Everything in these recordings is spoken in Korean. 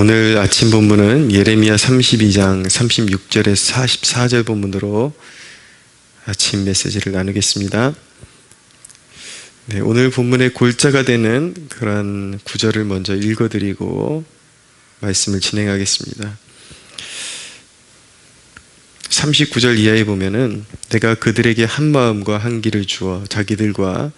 오늘 아침 본문은 예레미야 32장 36절에서 44절 본문으로 아침 메시지를 나누겠습니다. 오늘 본문의 골자가 되는 그런 구절을 먼저 읽어드리고 말씀을 진행하겠습니다. 39절 이하에 보면은 내가 그들에게 한 마음과 한 길을 주어 자기들과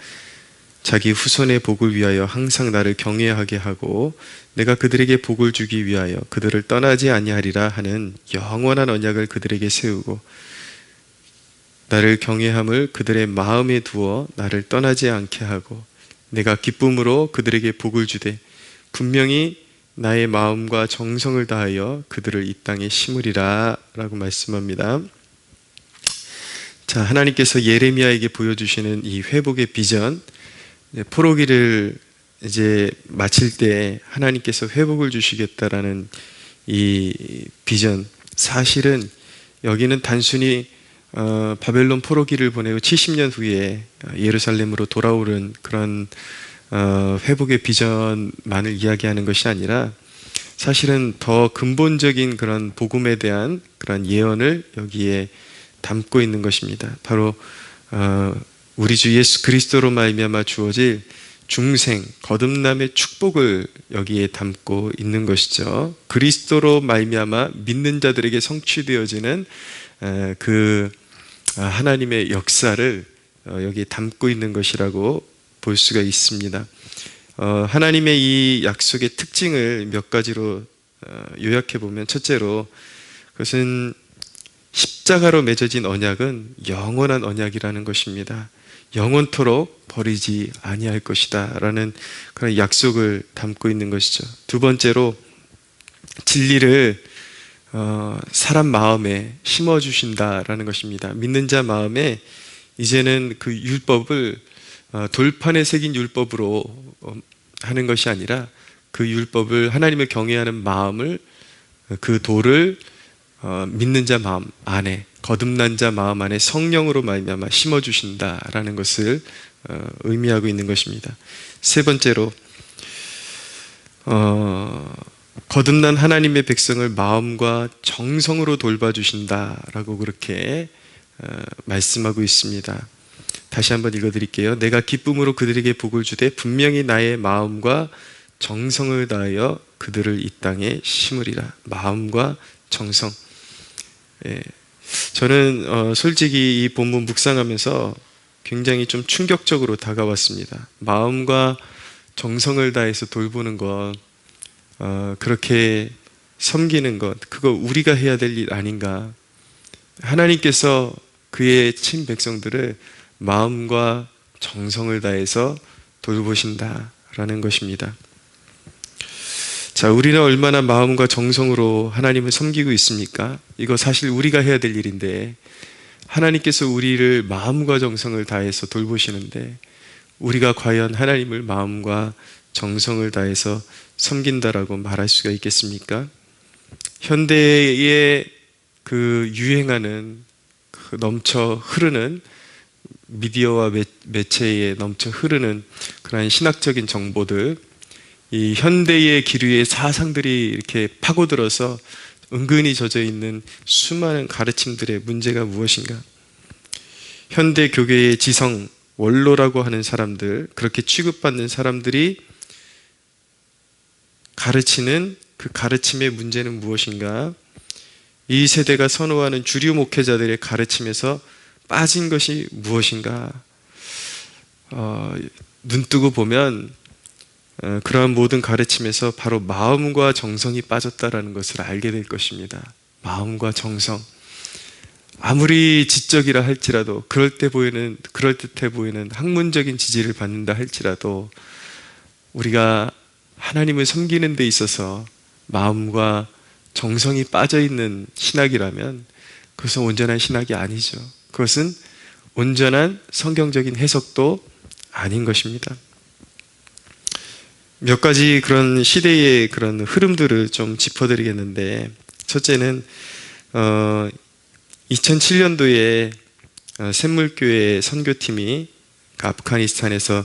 자기 후손의 복을 위하여 항상 나를 경외하게 하고 내가 그들에게 복을 주기 위하여 그들을 떠나지 아니하리라 하는 영원한 언약을 그들에게 세우고 나를 경외함을 그들의 마음에 두어 나를 떠나지 않게 하고 내가 기쁨으로 그들에게 복을 주되 분명히 나의 마음과 정성을 다하여 그들을 이 땅에 심으리라 라고 말씀합니다. 자, 하나님께서 예레미야에게 보여주시는 이 회복의 비전, 포로기를 이제 마칠 때 하나님께서 회복을 주시겠다라는 이 비전, 사실은 여기는 단순히 바벨론 포로기를 보내고 70년 후에 예루살렘으로 돌아오는 그런 회복의 비전만을 이야기하는 것이 아니라 사실은 더 근본적인 그런 복음에 대한 그런 예언을 여기에 담고 있는 것입니다. 바로 우리 주 예수 그리스도로 말미암아 주어질 중생, 거듭남의 축복을 여기에 담고 있는 것이죠. 그리스도로 말미암아 믿는 자들에게 성취되어지는 그 하나님의 역사를 여기에 담고 있는 것이라고 볼 수가 있습니다. 하나님의 이 약속의 특징을 몇 가지로 요약해 보면, 첫째로 그것은 십자가로 맺어진 언약은 영원한 언약이라는 것입니다. 영원토록 버리지 아니할 것이다 라는 그런 약속을 담고 있는 것이죠. 두 번째로 진리를 사람 마음에 심어주신다라는 것입니다. 믿는 자 마음에 이제는 그 율법을 돌판에 새긴 율법으로 하는 것이 아니라 그 율법을, 하나님을 경외하는 마음을, 그 도를 믿는 자 마음 안에, 거듭난 자 마음 안에 성령으로 말미암아 심어주신다라는 것을 의미하고 있는 것입니다. 세 번째로 거듭난 하나님의 백성을 마음과 정성으로 돌봐주신다라고 그렇게 말씀하고 있습니다. 다시 한번 읽어드릴게요. 내가 기쁨으로 그들에게 복을 주되 분명히 나의 마음과 정성을 다하여 그들을 이 땅에 심으리라. 마음과 정성. 저는 솔직히 이 본문 묵상하면서 굉장히 좀 충격적으로 다가왔습니다. 마음과 정성을 다해서 돌보는 것, 그렇게 섬기는 것, 그거 우리가 해야 될 일 아닌가. 하나님께서 그의 친 백성들을 마음과 정성을 다해서 돌보신다라는 것입니다. 자, 우리는 얼마나 마음과 정성으로 하나님을 섬기고 있습니까? 이거 사실 우리가 해야 될 일인데 하나님께서 우리를 마음과 정성을 다해서 돌보시는데 우리가 과연 하나님을 마음과 정성을 다해서 섬긴다라고 말할 수가 있겠습니까? 현대에 그 유행하는 그 넘쳐 흐르는 미디어와 매체에 넘쳐 흐르는 그러한 신학적인 정보들, 이 현대의 기류의 사상들이 이렇게 파고들어서 은근히 젖어 있는 수많은 가르침들의 문제가 무엇인가? 현대 교계의 지성, 원로라고 하는 사람들, 그렇게 취급받는 사람들이 가르치는 그 가르침의 문제는 무엇인가? 이 세대가 선호하는 주류 목회자들의 가르침에서 빠진 것이 무엇인가? 눈뜨고 보면 그러한 모든 가르침에서 바로 마음과 정성이 빠졌다라는 것을 알게 될 것입니다. 마음과 정성. 아무리 지적이라 할지라도, 그럴듯해 보이는 학문적인 지지를 받는다 할지라도 우리가 하나님을 섬기는 데 있어서 마음과 정성이 빠져있는 신학이라면 그것은 온전한 신학이 아니죠. 그것은 온전한 성경적인 해석도 아닌 것입니다. 몇 가지 그런 시대의 그런 흐름들을 좀 짚어드리겠는데, 첫째는 2007년도에 샘물교회 선교팀이 아프가니스탄에서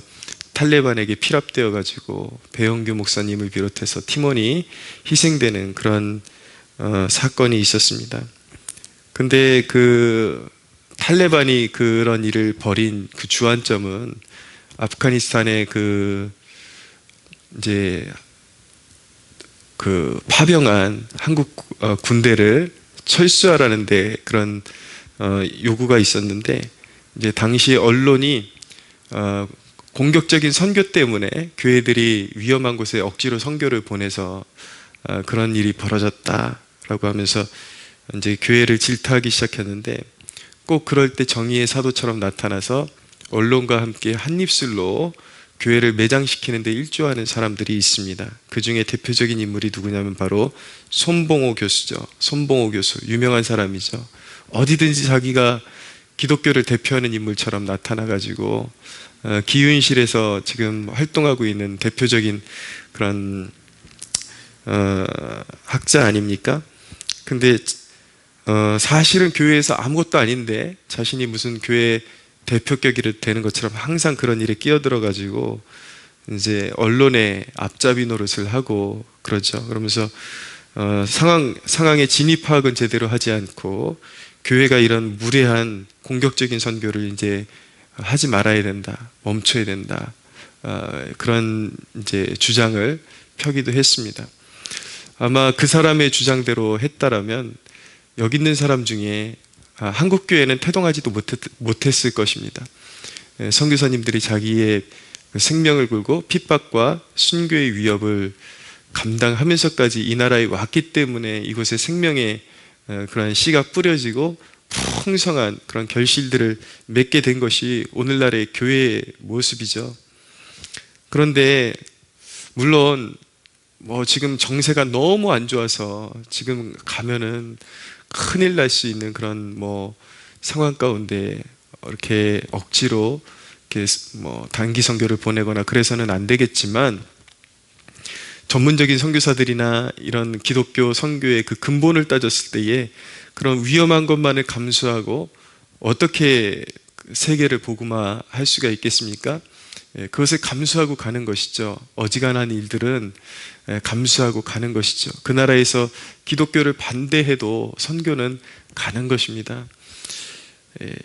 탈레반에게 피랍되어 가지고 배영규 목사님을 비롯해서 팀원이 희생되는 그런 사건이 있었습니다. 근데 그 탈레반이 그런 일을 벌인 그 주안점은 아프가니스탄의 그 이제 그 파병한 한국 군대를 철수하라는데 그런 요구가 있었는데, 이제 당시 언론이 공격적인 선교 때문에 교회들이 위험한 곳에 억지로 선교를 보내서 그런 일이 벌어졌다라고 하면서 이제 교회를 질타하기 시작했는데, 꼭 그럴 때 정의의 사도처럼 나타나서 언론과 함께 한 입술로 교회를 매장시키는 데 일조하는 사람들이 있습니다. 그 중에 대표적인 인물이 누구냐면 바로 손봉호 교수죠. 손봉호 교수, 유명한 사람이죠. 어디든지 자기가 기독교를 대표하는 인물처럼 나타나가지고 기윤실에서 지금 활동하고 있는 대표적인 그런 학자 아닙니까? 근데 사실은 교회에서 아무것도 아닌데 자신이 무슨 교회 대표격이 되는 것처럼 항상 그런 일에 끼어들어가지고 이제 언론의 앞잡이 노릇을 하고 그러죠. 그러면서 상황의 진입 파악은 제대로 하지 않고 교회가 이런 무례한 공격적인 선교를 이제 하지 말아야 된다, 멈춰야 된다, 그런 이제 주장을 펴기도 했습니다. 아마 그 사람의 주장대로 했다라면 여기 있는 사람 중에 한국 교회는 태동하지도 못했을 것입니다. 선교사님들이 자기의 생명을 걸고 핍박과 순교의 위협을 감당하면서까지 이 나라에 왔기 때문에 이곳에 생명의 그런 씨가 뿌려지고 풍성한 그런 결실들을 맺게 된 것이 오늘날의 교회의 모습이죠. 그런데 물론 뭐 지금 정세가 너무 안 좋아서 지금 가면은 큰일 날 수 있는 그런 뭐 상황 가운데 이렇게 억지로 이렇게 뭐 단기 선교를 보내거나 그래서는 안 되겠지만, 전문적인 선교사들이나 이런 기독교 선교의 그 근본을 따졌을 때에 그런 위험한 것만을 감수하고 어떻게 세계를 복음화할 수가 있겠습니까? 그것을 감수하고 가는 것이죠. 어지간한 일들은 감수하고 가는 것이죠. 그 나라에서 기독교를 반대해도 선교는 가는 것입니다.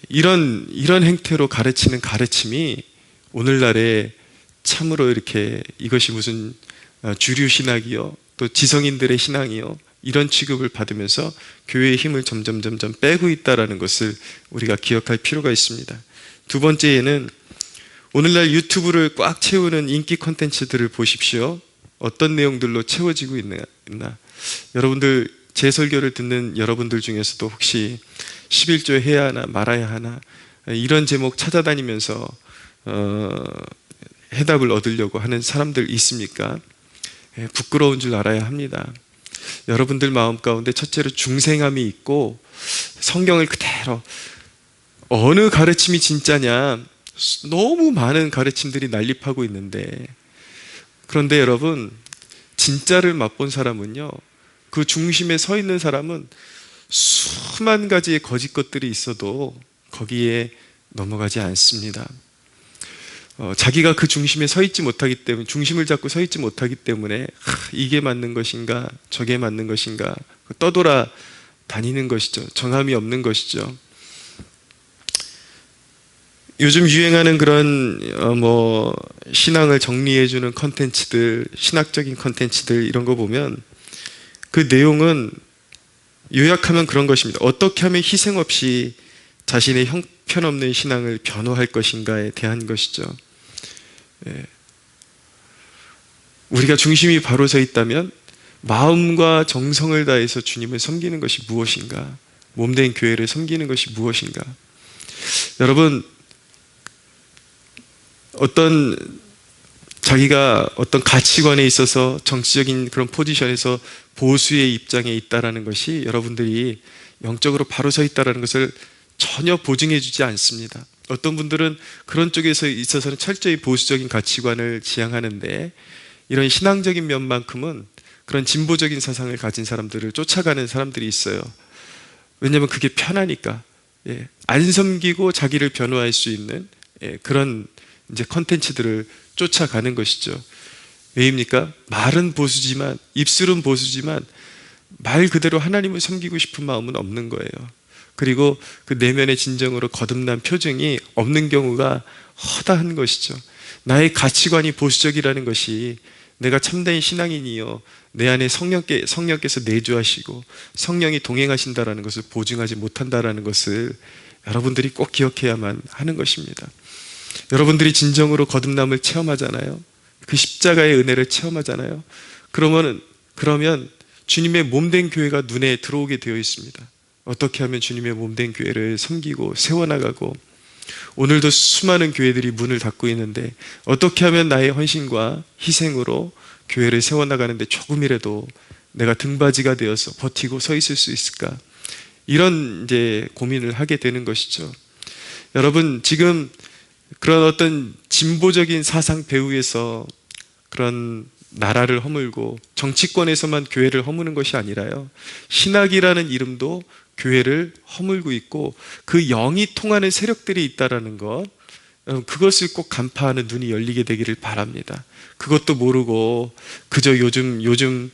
이런 행태로 가르치는 가르침이 오늘날에 참으로 이렇게 이것이 무슨 주류 신학이요, 또 지성인들의 신앙이요, 이런 취급을 받으면서 교회의 힘을 점점 빼고 있다는 것을 우리가 기억할 필요가 있습니다. 두 번째에는 오늘날 유튜브를 꽉 채우는 인기 콘텐츠들을 보십시오. 어떤 내용들로 채워지고 있나. 여러분들, 제 설교를 듣는 여러분들 중에서도 혹시 11조 해야 하나 말아야 하나 이런 제목 찾아다니면서 해답을 얻으려고 하는 사람들 있습니까? 부끄러운 줄 알아야 합니다. 여러분들 마음 가운데 첫째로 중생함이 있고 성경을 그대로, 어느 가르침이 진짜냐, 너무 많은 가르침들이 난립하고 있는데, 그런데 여러분, 진짜를 맛본 사람은요, 그 중심에 서 있는 사람은 수만 가지의 거짓 것들이 있어도 거기에 넘어가지 않습니다. 자기가 그 중심에 서 있지 못하기 때문에, 중심을 잡고 서 있지 못하기 때문에 이게 맞는 것인가 저게 맞는 것인가 떠돌아 다니는 것이죠. 정함이 없는 것이죠. 요즘 유행하는 그런 뭐 신앙을 정리해주는 컨텐츠들, 신학적인 컨텐츠들 이런 거 보면 그 내용은 요약하면 그런 것입니다. 어떻게 하면 희생 없이 자신의 형편없는 신앙을 변호할 것인가에 대한 것이죠. 우리가 중심이 바로 서 있다면 마음과 정성을 다해서 주님을 섬기는 것이 무엇인가, 몸된 교회를 섬기는 것이 무엇인가. 여러분, 자기가 어떤 가치관에 있어서 정치적인 그런 포지션에서 보수의 입장에 있다라는 것이 여러분들이 영적으로 바로 서 있다라는 것을 전혀 보증해 주지 않습니다. 어떤 분들은 그런 쪽에서 있어서는 철저히 보수적인 가치관을 지향하는데, 이런 신앙적인 면만큼은 그런 진보적인 사상을 가진 사람들을 쫓아가는 사람들이 있어요. 왜냐하면 그게 편하니까. 안 섬기고 자기를 변호할 수 있는 그런 이제 컨텐츠들을 쫓아가는 것이죠. 왜입니까? 말은 보수지만, 입술은 보수지만 말 그대로 하나님을 섬기고 싶은 마음은 없는 거예요. 그리고 그 내면의 진정으로 거듭난 표정이 없는 경우가 허다한 것이죠. 나의 가치관이 보수적이라는 것이 내가 참된 신앙인이요, 내 안에 성령께서 내주하시고 성령이 동행하신다라는 것을 보증하지 못한다라는 것을 여러분들이 꼭 기억해야만 하는 것입니다. 여러분들이 진정으로 거듭남을 체험하잖아요. 그 십자가의 은혜를 체험하잖아요. 그러면 주님의 몸된 교회가 눈에 들어오게 되어 있습니다. 어떻게 하면 주님의 몸된 교회를 섬기고 세워나가고, 오늘도 수많은 교회들이 문을 닫고 있는데 어떻게 하면 나의 헌신과 희생으로 교회를 세워나가는데 조금이라도 내가 등받이가 되어서 버티고 서 있을 수 있을까? 이런 이제 고민을 하게 되는 것이죠. 여러분, 지금 그런 어떤 진보적인 사상 배후에서 그런 나라를 허물고 정치권에서만 교회를 허무는 것이 아니라요, 신학이라는 이름도 교회를 허물고 있고 그 영이 통하는 세력들이 있다라는 것, 그것을 꼭 간파하는 눈이 열리게 되기를 바랍니다. 그것도 모르고 그저 요즘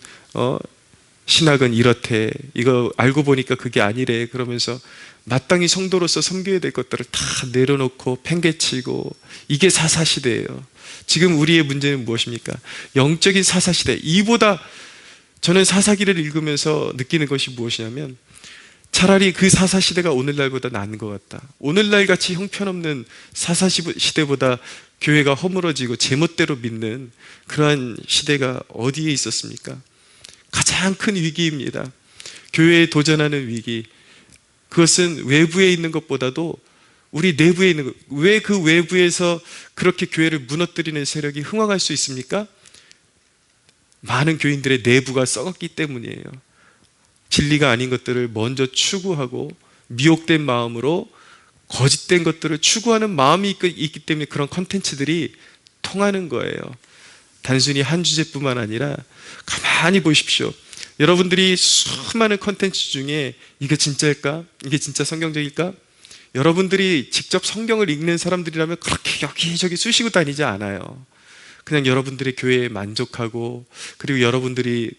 신학은 이렇대, 이거 알고 보니까 그게 아니래 그러면서 마땅히 성도로서 섬겨야 될 것들을 다 내려놓고 팽개치고, 이게 사사시대예요. 지금 우리의 문제는 무엇입니까? 영적인 사사시대. 이보다 저는 사사기를 읽으면서 느끼는 것이 무엇이냐면, 차라리 그 사사시대가 오늘날보다 나은 것 같다. 오늘날 같이 형편없는 사사시대보다 교회가 허물어지고 제멋대로 믿는 그러한 시대가 어디에 있었습니까? 가장 큰 위기입니다. 교회에 도전하는 위기. 그것은 외부에 있는 것보다도 우리 내부에 있는 것. 왜 그 외부에서 그렇게 교회를 무너뜨리는 세력이 흥황할 수 있습니까? 많은 교인들의 내부가 썩었기 때문이에요. 진리가 아닌 것들을 먼저 추구하고 미혹된 마음으로 거짓된 것들을 추구하는 마음이 있기 때문에 그런 컨텐츠들이 통하는 거예요. 단순히 한 주제뿐만 아니라 가만히 보십시오. 여러분들이 수많은 컨텐츠 중에 이게 진짜일까? 이게 진짜 성경적일까? 여러분들이 직접 성경을 읽는 사람들이라면 그렇게 여기저기 쑤시고 다니지 않아요. 그냥 여러분들의 교회에 만족하고, 그리고 여러분들이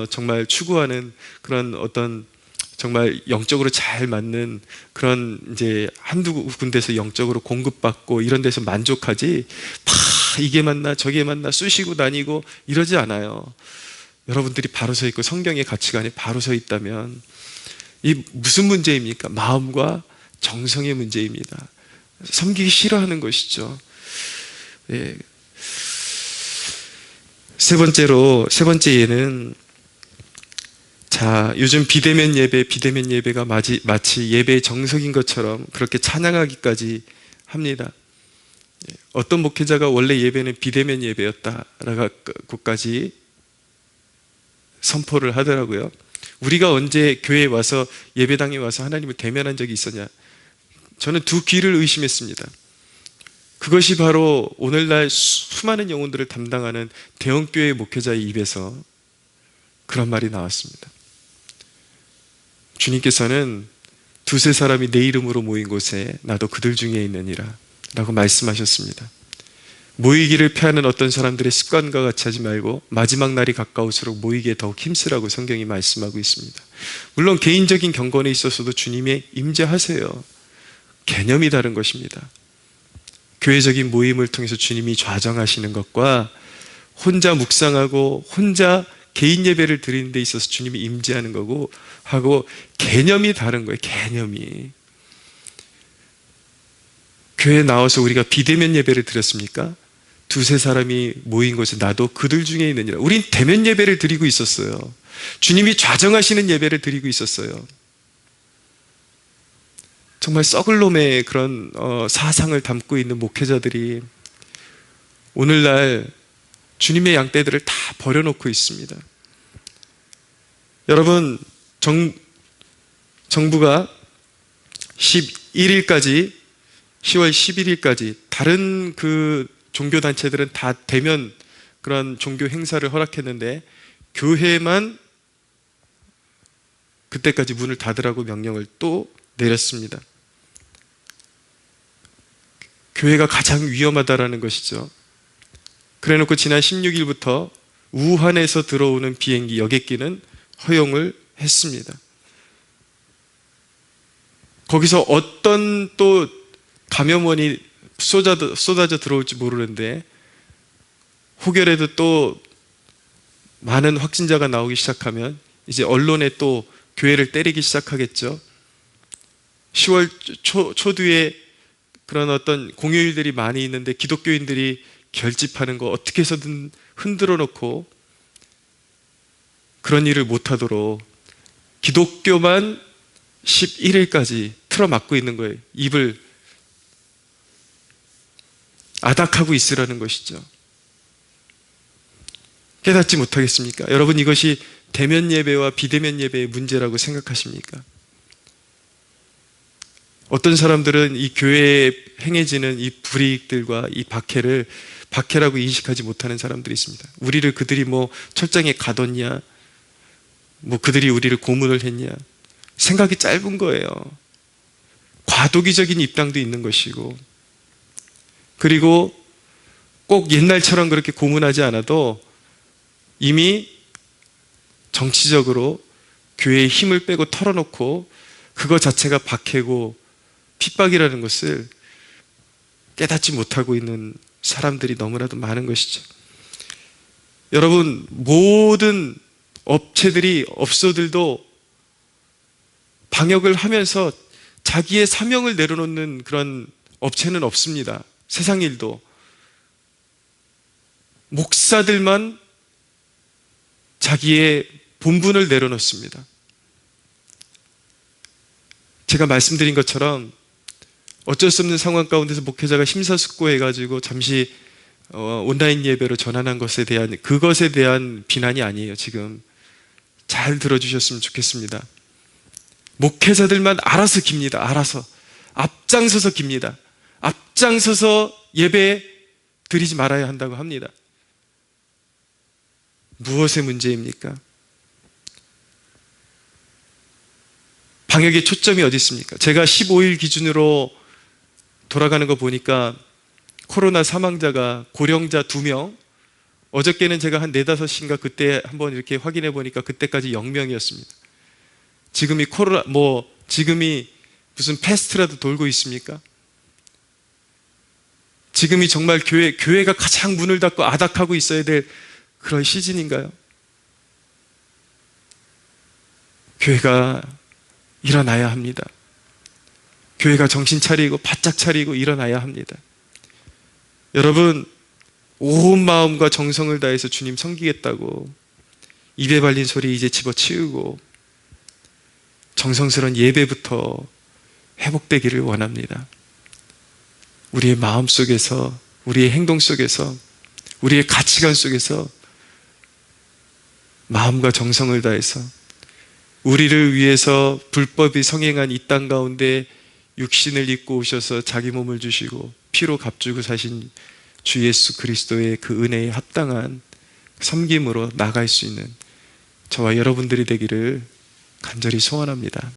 정말 추구하는 그런 어떤 정말 영적으로 잘 맞는 그런 이제 한두 군데서 영적으로 공급받고 이런 데서 만족하지, 이게 맞나 저게 맞나 쑤시고 다니고 이러지 않아요. 여러분들이 바로 서 있고 성경의 가치관이 바로 서 있다면, 이 무슨 문제입니까? 마음과 정성의 문제입니다. 섬기기 싫어하는 것이죠. 예. 세 번째 예는, 자, 요즘 비대면 예배가 마치 예배의 정석인 것처럼 그렇게 찬양하기까지 합니다. 어떤 목회자가 원래 예배는 비대면 예배였다라고까지 선포를 하더라고요. 우리가 언제 교회에 와서, 예배당에 와서 하나님을 대면한 적이 있었냐? 저는 두 귀를 의심했습니다. 그것이 바로 오늘날 수많은 영혼들을 담당하는 대형교회 목회자의 입에서 그런 말이 나왔습니다. 주님께서는 두세 사람이 내 이름으로 모인 곳에 나도 그들 중에 있느니라 라고 말씀하셨습니다. 모이기를 피하는 어떤 사람들의 습관과 같이 하지 말고 마지막 날이 가까울수록 모이기에 더욱 힘쓰라고 성경이 말씀하고 있습니다. 물론 개인적인 경건에 있어서도 주님의 임재하세요. 개념이 다른 것입니다. 교회적인 모임을 통해서 주님이 좌정하시는 것과 혼자 묵상하고 혼자 개인 예배를 드리는 데 있어서 주님이 임재하는 거고 하고 개념이 다른 거예요. 개념이. 교회에 나와서 우리가 비대면 예배를 드렸습니까? 두세 사람이 모인 곳에 나도 그들 중에 있느니라. 우린 대면 예배를 드리고 있었어요. 주님이 좌정하시는 예배를 드리고 있었어요. 정말 썩을 놈의 그런 사상을 담고 있는 목회자들이 오늘날 주님의 양떼들을 다 버려놓고 있습니다. 여러분, 정부가 10월 11일까지 다른 그 종교단체들은 다 대면 그런 종교 행사를 허락했는데 교회만 그때까지 문을 닫으라고 명령을 또 내렸습니다. 교회가 가장 위험하다라는 것이죠. 그래놓고 지난 16일부터 우한에서 들어오는 비행기, 여객기는 허용을 했습니다. 거기서 어떤 또 감염원이 쏟아져 들어올지 모르는데 혹여라도 또 많은 확진자가 나오기 시작하면 이제 언론에 또 교회를 때리기 시작하겠죠. 10월 초두에 그런 어떤 공휴일들이 많이 있는데 기독교인들이 결집하는 거 어떻게 해서든 흔들어 놓고 그런 일을 못하도록 기독교만 11일까지 틀어막고 있는 거예요. 입을 아닥하고 있으라는 것이죠. 깨닫지 못하겠습니까? 여러분, 이것이 대면 예배와 비대면 예배의 문제라고 생각하십니까? 어떤 사람들은 이 교회에 행해지는 이 불이익들과 이 박해라고 인식하지 못하는 사람들이 있습니다. 우리를 그들이 뭐 철장에 가뒀냐, 뭐 그들이 우리를 고문을 했냐, 생각이 짧은 거예요. 과도기적인 입당도 있는 것이고, 그리고 꼭 옛날처럼 그렇게 고문하지 않아도 이미 정치적으로 교회의 힘을 빼고 털어놓고 그거 자체가 박해고 핍박이라는 것을 깨닫지 못하고 있는 사람들이 너무나도 많은 것이죠. 여러분, 모든 업체들이, 업소들도 방역을 하면서 자기의 사명을 내려놓는 그런 업체는 없습니다. 세상 일도. 목사들만 자기의 본분을 내려놓습니다. 제가 말씀드린 것처럼 어쩔 수 없는 상황 가운데서 목회자가 심사숙고해가지고 잠시 온라인 예배로 전환한 그것에 대한 비난이 아니에요. 지금 잘 들어주셨으면 좋겠습니다. 목회자들만 알아서 깁니다. 알아서 앞장서서 깁니다. 앞장서서 예배 드리지 말아야 한다고 합니다. 무엇의 문제입니까? 방역의 초점이 어디 있습니까? 제가 15일 기준으로 돌아가는 거 보니까 코로나 사망자가 고령자 2명, 어저께는 제가 한 4, 5시인가 그때 한번 이렇게 확인해 보니까 그때까지 0명이었습니다. 지금이 무슨 패스트라도 돌고 있습니까? 지금이 정말 교회가 가장 문을 닫고 아닥하고 있어야 될 그런 시즌인가요? 교회가 일어나야 합니다. 교회가 정신 차리고 바짝 차리고 일어나야 합니다. 여러분, 온 마음과 정성을 다해서 주님 섬기겠다고 입에 발린 소리 이제 집어치우고 정성스러운 예배부터 회복되기를 원합니다. 우리의 마음 속에서, 우리의 행동 속에서, 우리의 가치관 속에서 마음과 정성을 다해서 우리를 위해서 불법이 성행한 이 땅 가운데 육신을 입고 오셔서 자기 몸을 주시고 피로 값주고 사신 주 예수 그리스도의 그 은혜에 합당한 섬김으로 나갈 수 있는 저와 여러분들이 되기를 간절히 소원합니다.